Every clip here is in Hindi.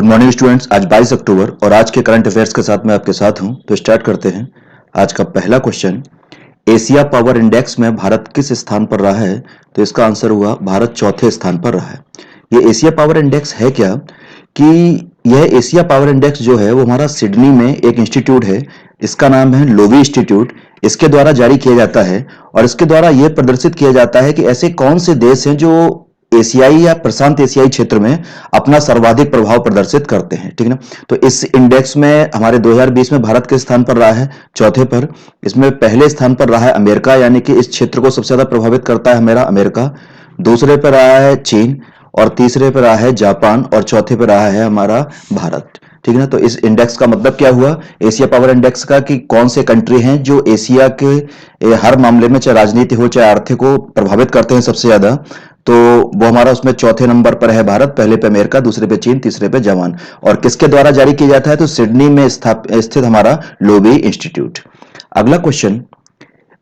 Good morning students. आज 22 अक्टूबर और आज के करंट अफेयर्स के साथ मैं आपके साथ हूं। तो स्टार्ट करते हैं। आज का पहला क्वेश्चन, एशिया पावर इंडेक्स में भारत किस स्थान पर रहा है? तो इसका आंसर हुआ भारत चौथे स्थान पर रहा है। ये एशिया पावर इंडेक्स है क्या कि यह एशिया पावर इंडेक्स जो है वो हमारा सिडनी में एक इंस्टीट्यूट है, इसका नाम है लोवी इंस्टीट्यूट। इसके द्वारा जारी किया जाता है और इसके द्वारा यह प्रदर्शित किया जाता है कि ऐसे कौन से देश हैं जो एशियाई या प्रशांत एशियाई क्षेत्र में अपना सर्वाधिक प्रभाव प्रदर्शित करते हैं। ठीक है ना। तो इस इंडेक्स में हमारे 2020 में भारत के स्थान पर रहा है चौथे पर। इसमें पहले स्थान पर रहा है अमेरिका, यानी कि इस क्षेत्र को सबसे ज्यादा प्रभावित करता है हमारा अमेरिका। दूसरे पर रहा है चीन और तीसरे पर रहा है जापान और चौथे पर रहा है हमारा भारत। ठीक है ना। तो इस इंडेक्स का मतलब क्या हुआ एशिया पावर इंडेक्स का, कि कौन से कंट्री हैं जो एशिया के हर मामले में, चाहे राजनीति हो चाहे आर्थिक हो, प्रभावित करते हैं सबसे ज्यादा। तो वो हमारा उसमें चौथे नंबर पर है भारत, पहले पे अमेरिका, दूसरे पे चीन, तीसरे पे जापान। और किसके द्वारा जारी किया जाता है? तो सिडनी में स्थित हमारा लोवी इंस्टीट्यूट। अगला क्वेश्चन,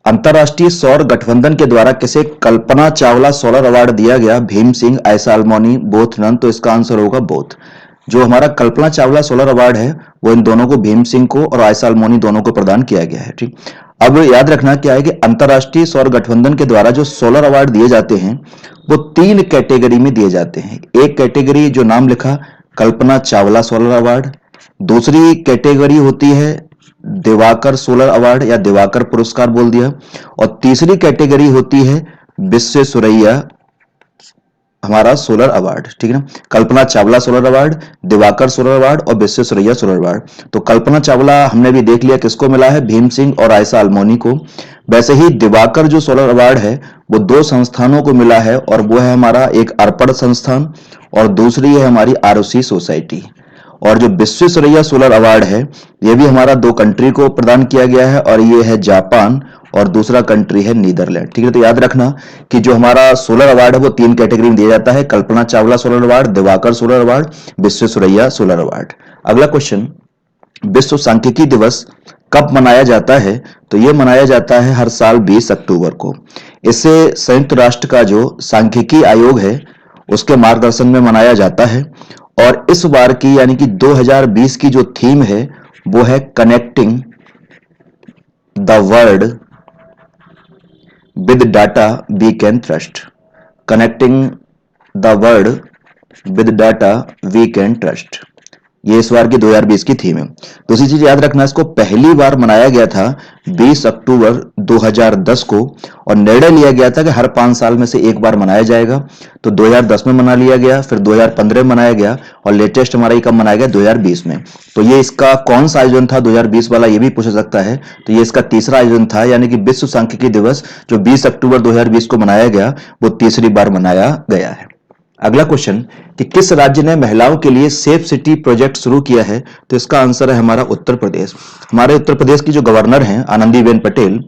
अंतरराष्ट्रीय सौर गठबंधन के द्वारा किसे कल्पना चावला सोलर अवार्ड दिया गया? Bhim Singh, Ayesha Almoni, both none? तो इसका आंसर होगा बोथ। जो हमारा कल्पना चावला सोलर अवार्ड है वो इन दोनों को, भीम सिंह को और आयशा अल्मोनी दोनों को प्रदान किया गया है। ठीक। अब याद रखना क्या है कि अंतरराष्ट्रीय सौर गठबंधन के द्वारा जो सोलर अवार्ड दिए जाते हैं वो 3 कैटेगरी में दिए जाते हैं। एक कैटेगरी जो नाम लिखा कल्पना चावला सोलर अवार्ड, दूसरी कैटेगरी होती है दिवाकर सोलर अवार्ड या दिवाकर पुरस्कार बोल दिया, और तीसरी कैटेगरी होती है विश्वेश्वरैया हमारा सोलर अवार्ड। ठीक है ना। Kalpana Chawla solar award, Diwakar solar award और विश्वेश्वरैया सोलर अवार्ड। तो कल्पना चावला हमने भी देख लिया किसको मिला है, भीम सिंह और आयशा अल्मोनी को। वैसे ही दिवाकर जो सोलर अवार्ड है वो 2 संस्थानों को मिला है, और वो है हमारा एक अर्पण संस्थान और दूसरी है हमारी आरुषि सोसाइटी। और जो विश्वेश्वरैया सोलर अवार्ड है ये भी हमारा 2 कंट्री को प्रदान किया गया है, और ये है जापान और दूसरा कंट्री है नीदरलैंड। ठीक है। तो याद रखना कि जो हमारा सोलर अवार्ड है वो 3 कैटेगरी में दिया जाता है, Kalpana Chawla solar award, Diwakar solar award, Visvesvaraya solar award. अगला क्वेश्चन, विश्व सांख्यिकी दिवस कब मनाया जाता है? तो यह मनाया जाता है हर साल 20 अक्टूबर को। इसे संयुक्त राष्ट्र का जो सांख्यिकी आयोग है उसके मार्गदर्शन में मनाया जाता है। और इस बार की यानी कि 2020 की जो थीम है वो है connecting the world with data we can trust. Connecting the world with data we can trust, ये इस बार की 2020 की थीम है। दूसरी चीज याद रखना, इसको पहली बार मनाया गया था 20 अक्टूबर 2010 को, और निर्णय लिया गया था कि हर 5 साल में से एक बार मनाया जाएगा। तो 2010 में मना लिया गया, फिर 2015 में मनाया गया, और लेटेस्ट हमारा कब मनाया गया? 2020 में। तो ये इसका कौन सा आयोजन था 2020 वाला, ये भी पूछा सकता है। तो ये इसका तीसरा आयोजन था, यानी कि विश्व सांख्यिकी दिवस जो 20 अक्टूबर 2020 को मनाया गया वो तीसरी बार मनाया गया है। अगला क्वेश्चन, कि किस राज्य ने महिलाओं के लिए सेफ सिटी प्रोजेक्ट शुरू किया है? तो इसका आंसर है हमारा उत्तर प्रदेश। हमारे उत्तर प्रदेश की जो गवर्नर हैं आनंदीबेन पटेल,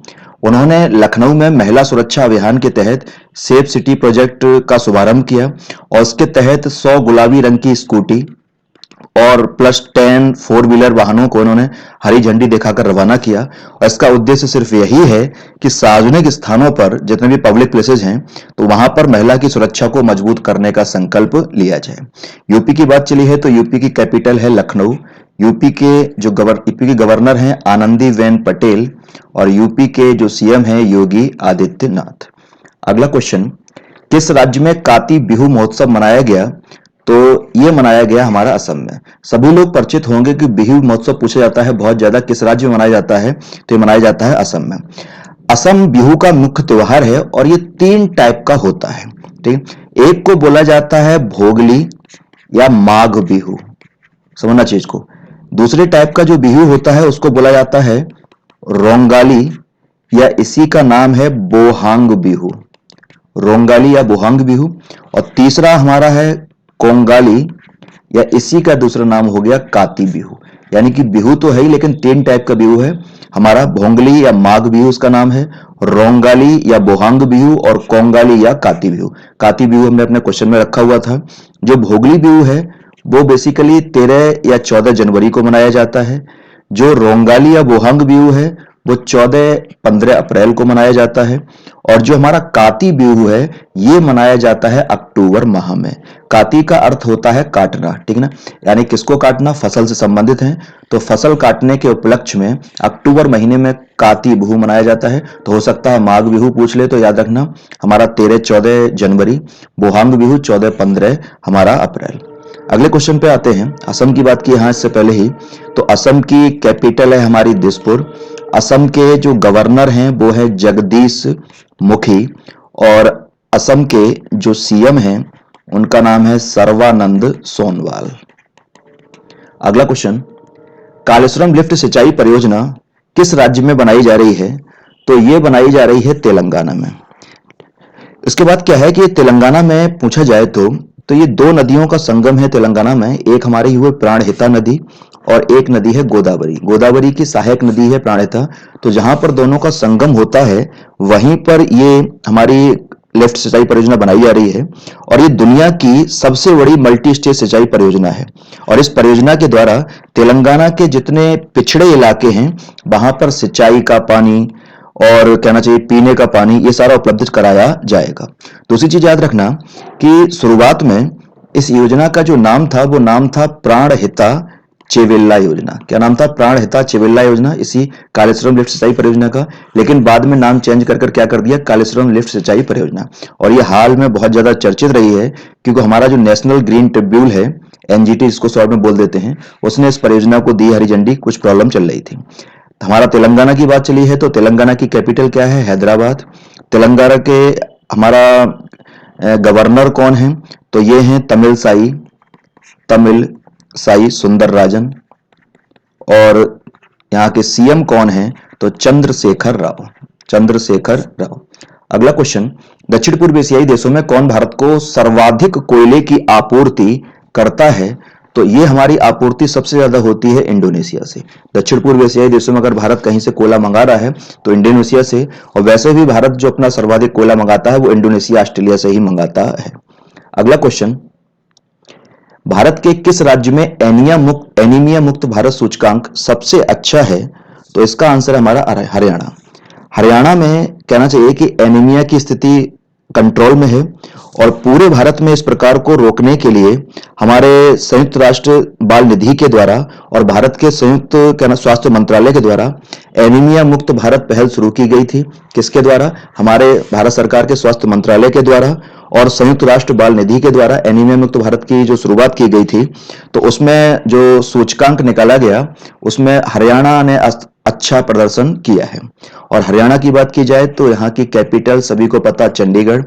उन्होंने लखनऊ में महिला सुरक्षा अभियान के तहत सेफ सिटी प्रोजेक्ट का शुभारंभ किया, और इसके तहत 100 गुलाबी रंग की स्कूटी और +10 4 व्हीलर वाहनों को उन्होंने हरी झंडी दिखाकर रवाना किया। और इसका उद्देश्य सिर्फ यही है कि सार्वजनिक स्थानों पर जितने भी पब्लिक प्लेसेस हैं तो वहां पर महिला की सुरक्षा को मजबूत करने का संकल्प लिया जाए। यूपी की बात चली है तो यूपी की कैपिटल है लखनऊ। यूपी के गवर्नर हैं आनंदीबेन पटेल, और यूपी के जो सीएम हैं योगी आदित्यनाथ। अगला क्वेश्चन, किस राज्य में काती बिहू महोत्सव मनाया गया? तो ये मनाया गया हमारा असम में। सभी लोग परिचित होंगे कि बिहू महोत्सव पूछा जाता है बहुत ज्यादा, किस राज्य में मनाया जाता है? तो ये मनाया जाता है असम में। असम बिहू का मुख्य त्योहार है और ये 3 टाइप का होता है। ठीक, एक को बोला जाता है भोगली या माघ बिहू, समझना चीज को। दूसरे टाइप का जो बिहू होता है उसको बोला जाता है रोंगाली, या इसी का नाम है बोहांग बिहू, रोंगाली या बोहांग बिहू। और तीसरा हमारा है कोंगाली, या इसी का दूसरा नाम हो गया काती बिहू। यानी कि बिहू तो है ही लेकिन 3 टाइप का बिहू है हमारा, भोंगली या माघ बिहू उसका नाम है, रोंगाली या बोहांग बिहू, और कोंगाली या काती बिहू। काती बिहू हमने अपने क्वेश्चन में रखा हुआ था। जो भोगली बिहू है वो बेसिकली 13 या 14 जनवरी को मनाया जाता है। जो रोंगाली या बोहांग बिहू है वो 14-15 अप्रैल को मनाया जाता है। और जो हमारा काती बिहू है ये मनाया जाता है अक्टूबर माह में। काती का अर्थ होता है काटना, ठीक ना, यानी किसको काटना, फसल से संबंधित है। तो फसल काटने के उपलक्ष्य में अक्टूबर महीने में काती बिहू मनाया जाता है। तो हो सकता है माघ बिहू पूछ ले तो याद रखना हमारा 13-14 जनवरी, बोहांग बिहू 14-15 हमारा अप्रैल। अगले क्वेश्चन पे आते हैं। असम की बात की यहाँ इससे पहले ही, तो असम की कैपिटल है हमारी दिसपुर। असम के जो गवर्नर हैं वो है जगदीश मुखी, और असम के जो सीएम हैं उनका नाम है सर्बानंद सोनोवाल। अगला क्वेश्चन, कालेश्वरम लिफ्ट सिंचाई परियोजना किस राज्य में बनाई जा रही है? तो ये बनाई जा रही है तेलंगाना में। इसके बाद क्या है कि तेलंगाना में पूछा जाए तो ये दो नदियों का संगम है तेलंगाना में। एक हमारी हुई प्राणहिता नदी और एक नदी है गोदावरी। गोदावरी की सहायक नदी है प्राणहिता। तो जहां पर दोनों का संगम होता है वहीं पर ये हमारी लिफ्ट सिंचाई परियोजना बनाई जा रही है, और ये दुनिया की सबसे बड़ी मल्टी स्टेज सिंचाई परियोजना है। और इस परियोजना के द्वारा तेलंगाना के जितने पिछड़े इलाके हैं वहां पर सिंचाई का पानी और कहना चाहिए पीने का पानी ये सारा उपलब्ध कराया जाएगा। दूसरी चीज याद रखना कि शुरुआत में इस योजना का जो नाम था वो नाम था प्राणहिता चेवेल्ला योजना। क्या नाम था? प्राणहिता चेवेल्ला योजना, इसी कालेश्वरम लिफ्ट सिंचाई परियोजना का। लेकिन बाद में नाम चेंज कर क्या कर दिया, कालेश्वरम लिफ्ट सिंचाई परियोजना। और ये हाल में बहुत ज्यादा चर्चित रही है क्योंकि हमारा जो नेशनल ग्रीन ट्रिब्यूनल है, एनजीटी जिसको शॉर्ट में बोल देते हैं, उसने इस परियोजना को दी हरी झंडी। कुछ प्रॉब्लम चल रही थी। हमारा तेलंगाना की बात चली है तो तेलंगाना की कैपिटल क्या है? हैदराबाद। तेलंगाना के हमारा गवर्नर कौन है? तो ये हैं तमिल साई सुंदरराजन। और यहाँ के सीएम कौन है? तो चंद्रशेखर राव। अगला क्वेश्चन, दक्षिण पूर्व एशियाई देशों में कौन भारत को सर्वाधिक कोयले की आपूर्ति करता है? तो ये हमारी आपूर्ति सबसे ज्यादा होती है इंडोनेशिया से। दक्षिण पूर्व एशियाई देशों में अगर भारत कहीं से कोयला मंगा रहा है तो इंडोनेशिया से, और वैसे भी भारत जो अपना सर्वाधिक कोयला मंगाता है वो इंडोनेशिया, ऑस्ट्रेलिया से ही मंगाता है। अगला क्वेश्चन, भारत के किस राज्य में एनीमिया मुक्त भारत सूचकांक सबसे अच्छा है? तो इसका आंसर हमारा हरियाणा। हरियाणा में कहना चाहिए कि एनीमिया की स्थिति कंट्रोल में है, और पूरे भारत में इस प्रकार को रोकने के लिए हमारे संयुक्त राष्ट्र बाल निधि के द्वारा और भारत के संयुक्त स्वास्थ्य मंत्रालय के द्वारा एनीमिया मुक्त भारत पहल शुरू की गई थी। किसके द्वारा? हमारे भारत सरकार के स्वास्थ्य मंत्रालय के द्वारा और संयुक्त राष्ट्र बाल निधि के द्वारा एनीमिया मुक्त भारत की जो शुरुआत की गई थी। तो उसमें जो सूचकांक निकाला गया उसमें हरियाणा ने अच्छा प्रदर्शन किया है। और हरियाणा की बात की जाए तो यहाँ की कैपिटल सभी को पता, चंडीगढ़।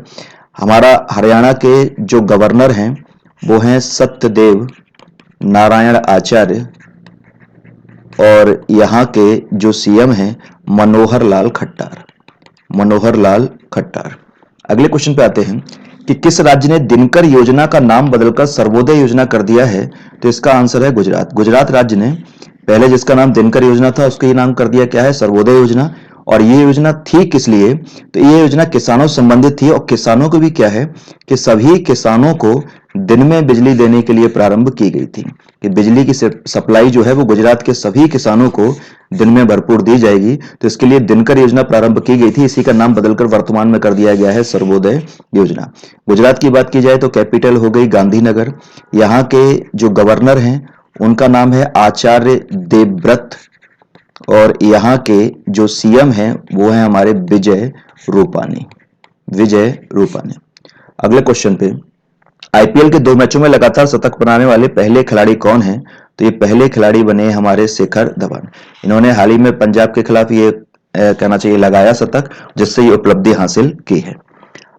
हमारा हरियाणा के जो गवर्नर हैं वो हैं सत्यदेव नारायण आचार्य, और यहाँ के जो सीएम हैं मनोहर लाल खट्टर। अगले क्वेश्चन पे आते हैं कि किस राज्य ने दिनकर योजना का नाम बदलकर सर्वोदय योजना कर दिया है? तो इसका आंसर है गुजरात। गुजरात राज्य ने पहले जिसका नाम दिनकर योजना था उसका ही नाम कर दिया क्या है? सर्वोदय योजना। और ये योजना थी किस लिए? तो ये योजना किसानों से संबंधित थी, और किसानों को भी क्या है कि सभी किसानों को दिन में बिजली देने के लिए प्रारंभ की गई थी कि बिजली की सप्लाई जो है वो गुजरात के सभी किसानों को दिन में भरपूर दी जाएगी। तो इसके लिए दिनकर योजना प्रारंभ की गई थी। इसी का नाम बदलकर वर्तमान में कर दिया गया है सर्वोदय योजना। गुजरात की बात की जाए तो कैपिटल हो गई गांधीनगर। यहाँ के जो गवर्नर हैं उनका नाम है आचार्य देवव्रत, और यहाँ के जो सीएम हैं वो हैं हमारे विजय रूपानी। अगले क्वेश्चन पे, आईपीएल के 2 मैचों में लगातार शतक बनाने वाले पहले खिलाड़ी कौन हैं? तो ये पहले खिलाड़ी बने हमारे शिखर धवन। इन्होंने हाल ही में पंजाब के खिलाफ ये कहना चाहिए लगाया शतक, जिससे ये उपलब्धि हासिल की है।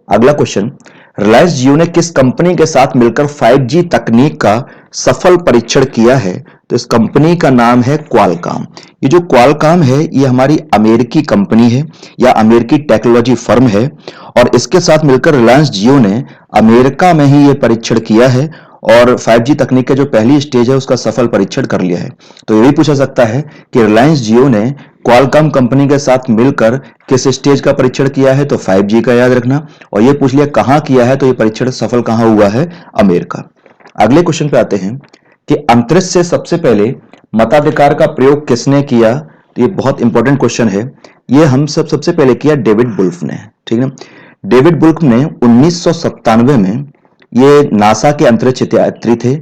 अगला क्वेश्चन, रिलायंस जियो ने किस कंपनी के साथ मिलकर 5G तकनीक का सफल परीक्षण किया है? तो इस कंपनी का नाम है क्वालकॉम। ये जो क्वालकॉम है ये हमारी अमेरिकी कंपनी है या अमेरिकी टेक्नोलॉजी फर्म है, और इसके साथ मिलकर रिलायंस जियो ने अमेरिका में ही ये परीक्षण किया है और 5G तकनीक का जो पहली स्टेज है उसका सफल परीक्षण कर लिया है। तो ये भी पूछा सकता है कि रिलायंस जियो ने क्वालकॉम कंपनी के साथ मिलकर किस स्टेज का परीक्षण किया है? तो 5G का याद रखना। और ये पूछ लिया कहां किया है? तो ये परीक्षण सफल कहां हुआ है? अमेरिका। अगले क्वेश्चन पे आते हैं कि अंतरिक्ष से सबसे पहले मताधिकार का प्रयोग किसने किया? तो ये बहुत इंपॉर्टेंट क्वेश्चन है। ये हम सबसे पहले किया डेविड वुल्फ ने, ठीक है। डेविड बुल्क ने 1997 में ये नासा के अंतरिक्ष यात्री थे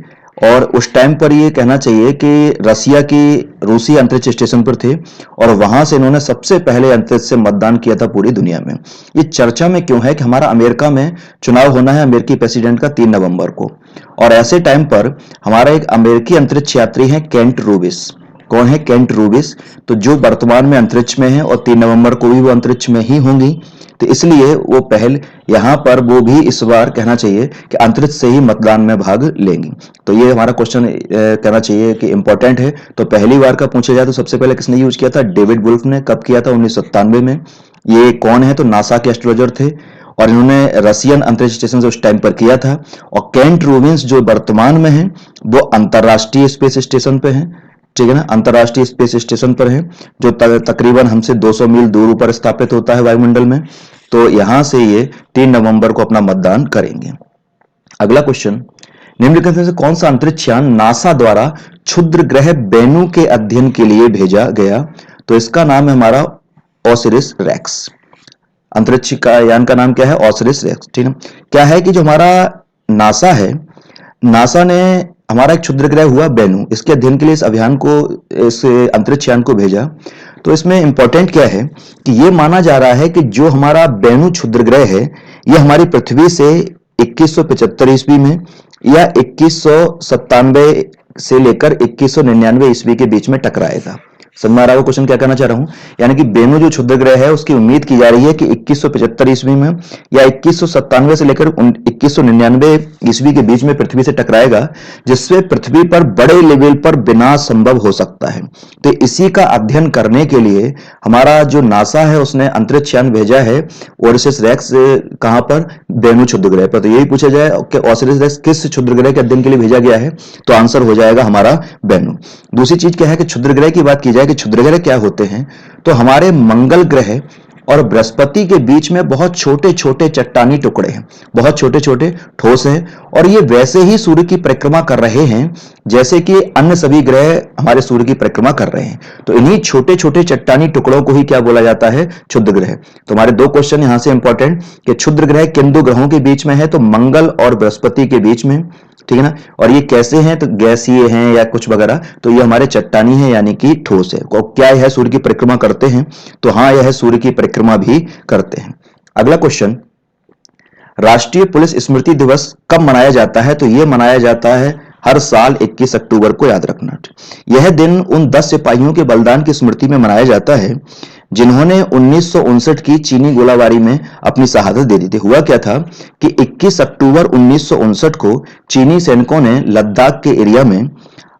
और उस टाइम पर ये कहना चाहिए कि रसिया की रूसी अंतरिक्ष स्टेशन पर थे और वहां से इन्होंने सबसे पहले अंतरिक्ष से मतदान किया था पूरी दुनिया में। ये चर्चा में क्यों है कि हमारा अमेरिका में चुनाव होना है अमेरिकी प्रेसिडेंट का 3 नवंबर को, और ऐसे टाइम पर हमारा एक अमेरिकी अंतरिक्ष यात्री है केंट रूबिस। कौन है केंट रूबिस? तो जो वर्तमान में अंतरिक्ष में है और 3 नवंबर को भी वो अंतरिक्ष में ही होंगी, तो इसलिए वो पहल यहां पर वो भी इस बार कहना चाहिए कि अंतरिक्ष से ही मतदान में भाग लेंगी। तो ये हमारा क्वेश्चन कहना चाहिए कि इंपॉर्टेंट है। तो पहली बार का पूछा जाए तो सबसे पहले किसने यूज किया था? डेविड वुल्फ ने। कब किया था? 1997 में। ये कौन है? तो नासा के एस्ट्रोलॉजर थे और इन्होंने रसियन अंतरिक्ष स्टेशन से उस टाइम पर किया था। और केंट रूबिन्स जो वर्तमान में है वो अंतरराष्ट्रीय स्पेस स्टेशन पे है, ठीक है ना, अंतरराष्ट्रीय स्पेस स्टेशन पर है जो तकरीबन हमसे 200 मील दूर ऊपर स्थापित होता है वायुमंडल में। तो यहां से ये 3 नवंबर को अपना मतदान करेंगे। अगला क्वेश्चन, निम्नलिखित में से कौन सा अंतरिक्ष यान नासा द्वारा क्षुद्र ग्रह बेनू के अध्ययन के लिए भेजा गया? तो इसका नाम है हमारा ओसिरिस रेक्स। अंतरिक्ष का यान का नाम क्या है? ओसिरिस रेक्स, ठीक है। क्या है कि जो हमारा नासा है, नासा ने हमारा एक क्षुद्र ग्रह हुआ बेनू, इसके अध्ययन के लिए इस अभियान को, इस अंतरिक्ष यान को भेजा। तो इसमें इंपॉर्टेंट क्या है कि ये माना जा रहा है कि जो हमारा बेनू क्षुद्र ग्रह है ये हमारी पृथ्वी से 2175 ईस्वी में या 2197 से लेकर 2199 ईस्वी के बीच में टकराएगा। समझ में आ रहा है क्वेश्चन क्या कहना चाह रहा हूं? यानी कि बेनू जो क्षुद्र ग्रह है उसकी उम्मीद की जा रही है कि 2175 ईस्वी में या 2197 से लेकर 2199 ईस्वी के बीच में पृथ्वी से टकराएगा, जिससे पृथ्वी पर बड़े लेवल पर विनाश संभव हो सकता है। तो इसी का अध्ययन करने के लिए हमारा जो नासा है उसने अंतरिक्ष यान भेजा है ओसिरिस रेक्स। कहां पर? बेनू क्षुद्र ग्रह पर। तो यही पूछा जाए कि ओसिरिस रेक्स किस क्षुद्र ग्रह के अध्ययन के लिए भेजा गया है, तो आंसर हो जाएगा हमारा बेनू। दूसरी चीज क्या है कि क्षुद्र ग्रह की बात की जाए कि क्षुद्र ग्रह क्या होते हैं, तो हमारे मंगल ग्रह और बृहस्पति के बीच में बहुत छोटे छोटे चट्टानी टुकड़े हैं, बहुत छोटे छोटे ठोस हैं, और ये वैसे ही सूर्य की परिक्रमा कर रहे हैं जैसे कि अन्य सभी ग्रह हमारे सूर्य की परिक्रमा कर रहे हैं। तो इन्हीं छोटे छोटे चट्टानी टुकड़ों को ही क्या बोला जाता है? क्षुद्र ग्रह। तो हमारे दो क्वेश्चन यहां से इंपॉर्टेंट कि क्षुद्र ग्रह किन दो ग्रहों के बीच में है? तो मंगल और बृहस्पति के बीच में, ठीक है ना। और ये कैसे हैं? तो गैसीय हैं या कुछ वगैरह, तो ये हमारे चट्टानी है यानी कि ठोस है। और क्या यह सूर्य की परिक्रमा करते हैं? तो हाँ, यह सूर्य की परिक्रमा भी करते हैं। अगला क्वेश्चन, राष्ट्रीय पुलिस स्मृति दिवस कब मनाया जाता है? तो यह मनाया जाता है हर साल 21 अक्टूबर को, याद रखना। यह दिन उन 10 सिपाहियों के बलिदान की स्मृति में मनाया जाता है जिन्होंने 1959 की चीनी गोलाबारी में अपनी शहादत दे दी थी। हुआ क्या था कि 21 अक्टूबर 1959 को चीनी सैनिकों ने लद्दाख के एरिया में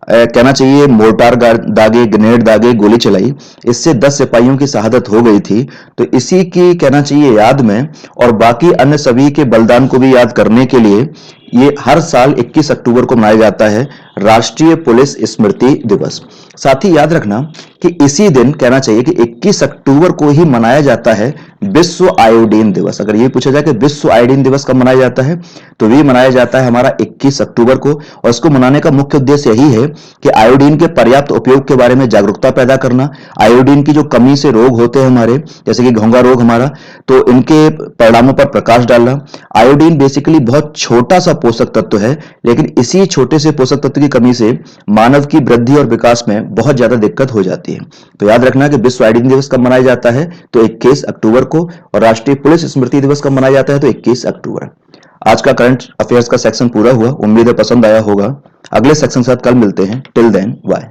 कहना चाहिए मोर्टार दागे, ग्रेनेड दागे, गोली चलाई। इससे 10 सिपाहियों की शहादत हो गई थी। तो इसी की कहना चाहिए याद में और बाकी अन्य सभी के बलिदान को भी याद करने के लिए ये हर साल 21 अक्टूबर को मनाया जाता है राष्ट्रीय पुलिस स्मृति दिवस। साथ ही याद रखना कि इसी दिन कहना चाहिए कि 21 अक्टूबर को ही मनाया जाता है विश्व आयोडीन दिवस। अगर ये पूछा जाए कि विश्व आयोडीन दिवस कब मनाया जाता है, तो भी मनाया जाता है हमारा 21 अक्टूबर को। और इसको मनाने का मुख्य उद्देश्य यही है कि आयोडीन के पर्याप्त उपयोग के बारे में जागरूकता पैदा करना, आयोडीन की जो कमी से रोग होते हैं हमारे, जैसे कि घोंघा रोग हमारा, तो इनके परिणामों पर प्रकाश डालना। आयोडीन बेसिकली बहुत छोटा सा पोषक तत्व है, लेकिन इसी छोटे से पोषक तत्व की कमी से मानव की वृद्धि और विकास में बहुत ज्यादा दिक्कत हो जाती है। तो याद रखना कि विश्व आयोडीन दिवस कब मनाया जाता है, तो 21 अक्टूबर को, और राष्ट्रीय पुलिस स्मृति दिवस कब मनाया जाता है, तो 21 अक्टूबर। आज का करंट अफेयर्स का सेक्शन पूरा हुआ, उम्मीद है पसंद आया होगा। अगले सेक्शन के साथ कल मिलते हैं। Till then bye.